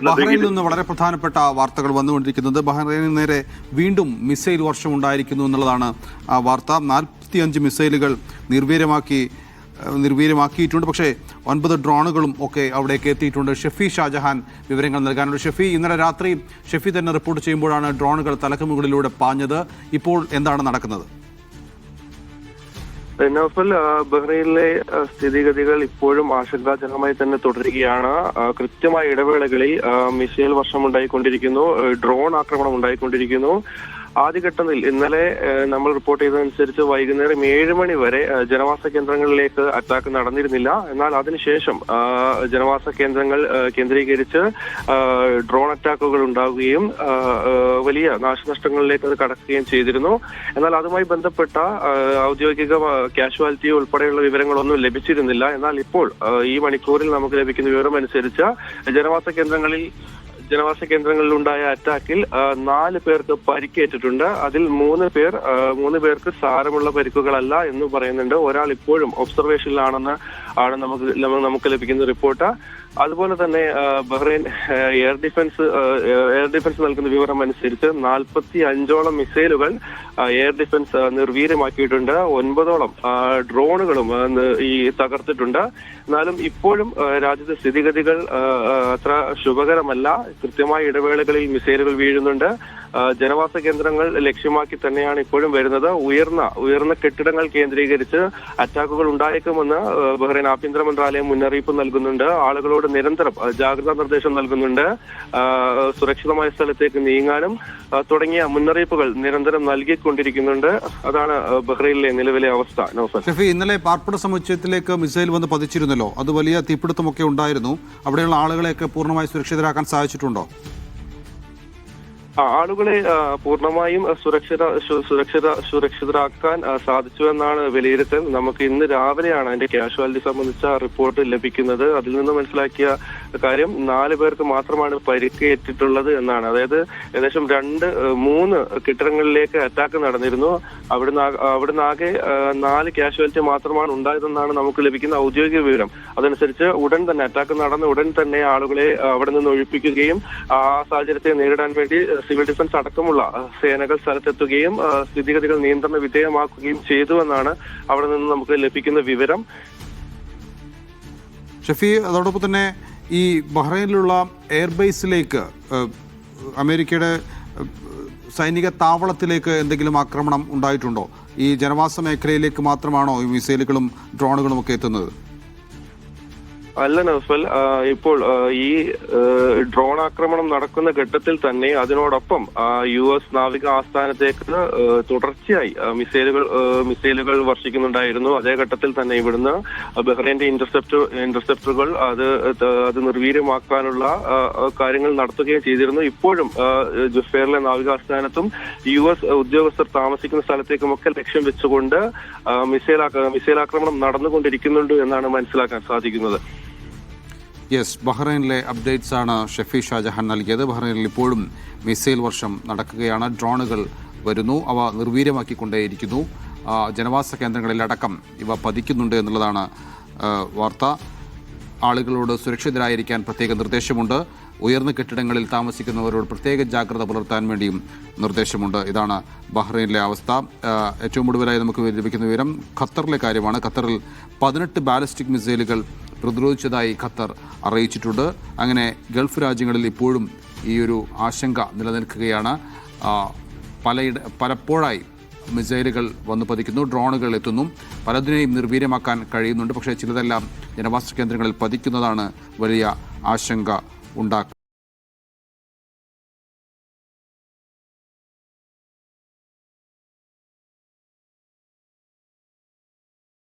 ബഹ്റൈനിൽ നിന്ന് വളരെ പ്രധാനപ്പെട്ട വാർത്തകൾ വന്നുകൊണ്ടിരിക്കുന്നത്. ബഹ്റൈനിന് നേരെ വീണ്ടും മിസൈൽ വർഷം ഉണ്ടായിരിക്കുന്നു എന്നുള്ളതാണ് ആ വാർത്ത. 45 മിസൈലുകൾ നിർവീര്യമാക്കിയിട്ടുണ്ട്. പക്ഷേ 9 ഡ്രോണുകളും ഒക്കെ അവിടേക്ക് എത്തിയിട്ടുണ്ട്. ഷെഫി ഷാജഹാൻ വിവരങ്ങൾ നൽകാനുണ്ട്. ഷെഫി, ഇന്നലെ രാത്രി ഷെഫി തന്നെ റിപ്പോർട്ട് ചെയ്യുമ്പോഴാണ് ഡ്രോണുകൾ തലക്കുമുകളിലൂടെ പാഞ്ഞത്. ഇപ്പോൾ എന്താണ് നടക്കുന്നത്? നൗഫൽ, ബഹ്റൈനിലെ സ്ഥിതിഗതികൾ ഇപ്പോഴും ആശങ്കാജനകമായി തന്നെ തുടരുകയാണ്. കൃത്യമായ ഇടവേളകളിൽ മിസൈൽ വർഷം ഉണ്ടായിക്കൊണ്ടിരിക്കുന്നു, ഡ്രോൺ ആക്രമണം ഉണ്ടായിക്കൊണ്ടിരിക്കുന്നു. ആദ്യഘട്ടത്തിൽ ഇന്നലെ നമ്മൾ റിപ്പോർട്ട് ചെയ്തതനുസരിച്ച് വൈകുന്നേരം 7 മണി വരെ ജനവാസ കേന്ദ്രങ്ങളിലേക്ക് അറ്റാക്ക് നടന്നിരുന്നില്ല. എന്നാൽ അതിനുശേഷം ജനവാസ കേന്ദ്രങ്ങൾ കേന്ദ്രീകരിച്ച് ഡ്രോൺ അറ്റാക്കുകൾ ഉണ്ടാവുകയും വലിയ നാശനഷ്ടങ്ങളിലേക്ക് അത് കടക്കുകയും ചെയ്തിരുന്നു. എന്നാൽ അതുമായി ബന്ധപ്പെട്ട ഔദ്യോഗിക കാഷ്വാലിറ്റി ഉൾപ്പെടെയുള്ള വിവരങ്ങളൊന്നും ലഭിച്ചിരുന്നില്ല. എന്നാൽ ഇപ്പോൾ ഈ മണിക്കൂറിൽ നമുക്ക് ലഭിക്കുന്ന വിവരം അനുസരിച്ച് ജനവാസ കേന്ദ്രങ്ങളിലുണ്ടായ അറ്റാക്കിൽ 4 പേർക്ക് പരിക്കേറ്റിട്ടുണ്ട്. അതിൽ 3 പേർക്ക് സാരമുള്ള പരിക്കുകളല്ല എന്ന് പറയുന്നുണ്ട്. ഒരാൾ ഇപ്പോഴും ഒബ്സർവേഷനിലാണെന്ന് നമുക്ക് ലഭിക്കുന്ന റിപ്പോർട്ട്. അതുപോലെ തന്നെ ബഹ്റൈൻ എയർ ഡിഫൻസ് നൽകുന്ന വിവരം അനുസരിച്ച് 45ഓളം മിസൈലുകൾ എയർ ഡിഫൻസ് നിർവീര്യമാക്കിയിട്ടുണ്ട്. 9ഓളം ഡ്രോണുകളും തകർത്തിട്ടുണ്ട്. എന്നാലും ഇപ്പോഴും രാജ്യത്തെ സ്ഥിതിഗതികൾ അത്ര ശുഭകരമല്ല. കൃത്യമായ ഇടവേളകളിൽ മിസൈലുകൾ വീഴുന്നുണ്ട്. ജനവാസ കേന്ദ്രങ്ങൾ ലക്ഷ്യമാക്കി തന്നെയാണ് ഇപ്പോഴും വരുന്നത്. ഉയർന്ന കെട്ടിടങ്ങൾ കേന്ദ്രീകരിച്ച് അറ്റാക്കുകൾ ഉണ്ടായേക്കുമെന്ന് ബഹ്റൈൻ ആഭ്യന്തര മന്ത്രാലയം മുന്നറിയിപ്പ് നൽകുന്നുണ്ട്. ആളുകളോട് നിരന്തരം ജാഗ്രതാ നിർദ്ദേശം നൽകുന്നുണ്ട്. സുരക്ഷിതമായ സ്ഥലത്തേക്ക് നീങ്ങാനും തുടങ്ങിയ മുന്നറിയിപ്പുകൾ നിരന്തരം നൽകിക്കൊണ്ടിരിക്കുന്നുണ്ട്. അതാണ് ബഹ്റൈനിലെ നിലവിലെ അവസ്ഥ. നൗഫൽ, ഷെഫി, ഇന്നലെ പാർപ്പിട സമുച്ചയത്തിലേക്ക് മിസൈൽ വന്ന് പതിച്ചിരുന്നല്ലോ. അത് വലിയ തീപിടുത്തമൊക്കെ ഉണ്ടായിരുന്നു. അവിടെയുള്ള ആളുകളെയൊക്കെ പൂർണ്ണമായി സുരക്ഷിതരാക്കാൻ സാധിച്ചിട്ടുണ്ടോ? ആളുകളെ പൂർണ്ണമായും സുരക്ഷിതരാക്കാൻ സാധിച്ചു എന്നാണ് വിലയിരുത്തൽ. നമുക്ക് ഇന്ന് രാവിലെയാണ് അതിന്റെ കാഷ്വാലിറ്റി സംബന്ധിച്ച റിപ്പോർട്ട് ലഭിക്കുന്നത്. അതിൽ നിന്ന് മനസ്സിലാക്കിയ കാര്യം 4 പേർക്ക് മാത്രമാണ് പരിക്കേറ്റിട്ടുള്ളത് എന്നാണ്. അതായത് ഏകദേശം 2-3 കെട്ടിടങ്ങളിലേക്ക് അറ്റാക്ക് നടന്നിരുന്നു. അവിടുന്ന് ആകെ 4 കാഷ്വാലിറ്റി മാത്രമാണ് ഉണ്ടായതെന്നാണ് നമുക്ക് ലഭിക്കുന്ന ഔദ്യോഗിക വിവരം. അതനുസരിച്ച് അറ്റാക്ക് നടന്ന ഉടൻ തന്നെ ആളുകളെ അവിടെ നിന്ന് ഒഴിപ്പിക്കുകയും ആ സാഹചര്യത്തെ നേരിടാൻ വേണ്ടി സിവിൽ ഡിഫൻസ് അടക്കമുള്ള സേനകൾ സ്ഥലത്തെത്തുകയും സ്ഥിതിഗതികൾ നിയന്ത്രണ വിധേയമാക്കുകയും ചെയ്തുവെന്നാണ് അവിടെ നിന്ന് നമുക്ക് ലഭിക്കുന്ന വിവരം. ഷഫി, അതോടൊപ്പം തന്നെ ഈ ബഹ്റൈനിലുള്ള എയർബേസിലേക്ക്, അമേരിക്കയുടെ സൈനിക താവളത്തിലേക്ക് എന്തെങ്കിലും ആക്രമണം ഉണ്ടായിട്ടുണ്ടോ? ഈ ജനവാസ മേഖലയിലേക്ക് മാത്രമാണോ ഈ മിസൈലുകളും ഡ്രോണുകളും ഒക്കെ എത്തുന്നത്? അല്ല നൗഫൽ, ഇപ്പോൾ ഈ ഡ്രോൺ ആക്രമണം നടക്കുന്ന ഘട്ടത്തിൽ തന്നെ അതിനോടൊപ്പം US നാവിക ആസ്ഥാനത്തേക്ക് തുടർച്ചയായി മിസൈലുകൾ വർഷിക്കുന്നുണ്ടായിരുന്നു. അതേ ഘട്ടത്തിൽ തന്നെ ഇവിടുന്ന് ബഹ്റൈന്റെ ഇന്റർസെപ്റ്ററുകൾ അത് നിർവീര്യമാക്കാനുള്ള കാര്യങ്ങൾ നടത്തുകയും ചെയ്തിരുന്നു. ഇപ്പോഴും ജുഫേറിലെ നാവിക ആസ്ഥാനത്തും US ഉദ്യോഗസ്ഥർ താമസിക്കുന്ന സ്ഥലത്തേക്കുമൊക്കെ ലക്ഷ്യം വെച്ചുകൊണ്ട് മിസൈൽ ആക്രമണം നടന്നുകൊണ്ടിരിക്കുന്നുണ്ട് എന്നാണ് മനസ്സിലാക്കാൻ സാധിക്കുന്നത്. യെസ്, ബഹ്റൈനിലെ അപ്ഡേറ്റ്സ് ആണ് ഷെഫി ഷാജഹാൻ നൽകിയത്. ബഹ്റൈനിൽ ഇപ്പോഴും മിസൈൽ വർഷം നടക്കുകയാണ്. ഡ്രോണുകൾ വരുന്നു, അവ നിർവീര്യമാക്കിക്കൊണ്ടേയിരിക്കുന്നു. ജനവാസ കേന്ദ്രങ്ങളിലടക്കം ഇവ പതിക്കുന്നുണ്ട് എന്നുള്ളതാണ് വാർത്ത. ആളുകളോട് സുരക്ഷിതരായിരിക്കാൻ പ്രത്യേക നിർദ്ദേശമുണ്ട്. ഉയർന്ന കെട്ടിടങ്ങളിൽ താമസിക്കുന്നവരോട് പ്രത്യേക ജാഗ്രത പുലർത്താൻ വേണ്ടിയും നിർദ്ദേശമുണ്ട്. ഇതാണ് ബഹ്റൈനിലെ അവസ്ഥ. ഏറ്റവും ഒടുവിലായി നമുക്ക് ലഭിക്കുന്ന വിവരം ഖത്തറിലെ കാര്യമാണ്. ഖത്തറിൽ 18 ബാലിസ്റ്റിക് മിസൈലുകൾ പ്രതിരോധിച്ചതായി ഖത്തർ അറിയിച്ചിട്ടുണ്ട്. അങ്ങനെ ഗൾഫ് രാജ്യങ്ങളിൽ ഇപ്പോഴും ഈ ഒരു ആശങ്ക നിലനിൽക്കുകയാണ്. പലപ്പോഴായി മിസൈലുകൾ വന്നു പതിക്കുന്നു, ഡ്രോണുകൾ എത്തുന്നു, പലതിനെയും നിർവീര്യമാക്കാൻ കഴിയുന്നുണ്ട്. പക്ഷേ ചിലതെല്ലാം ജനവാസ കേന്ദ്രങ്ങളിൽ പതിക്കുന്നതാണ് വലിയ ആശങ്ക ഉണ്ടാക്കുന്നത്.